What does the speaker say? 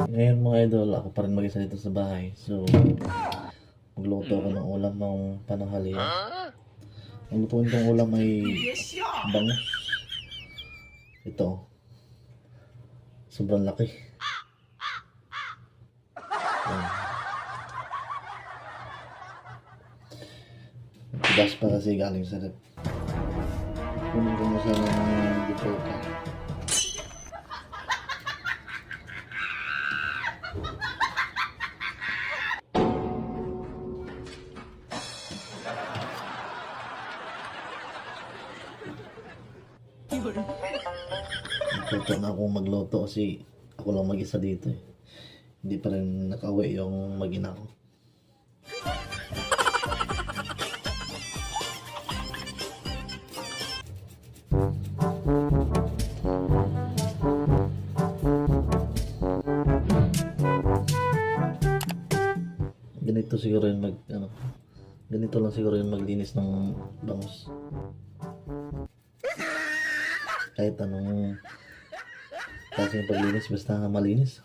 Ngayon mga idol, ako pa rin mag-isa dito sa bahay. So, magluto ako ng ulam ng pananghalian. Ang lutuin kong ulam ay bangus. Ito, sobrang laki. Yan. Tigas pa kasi galing sa rep. Kunin ko mo sana ng bituka. Natuto na akong magluto kasi ako lang mag-isa dito eh. Hindi pa rin nakauwi yung mag-ina ko. Ganito siguro yung ganito lang siguro yung maglinis ng bangus. Kahit anong klaseng paglinis basta malinis.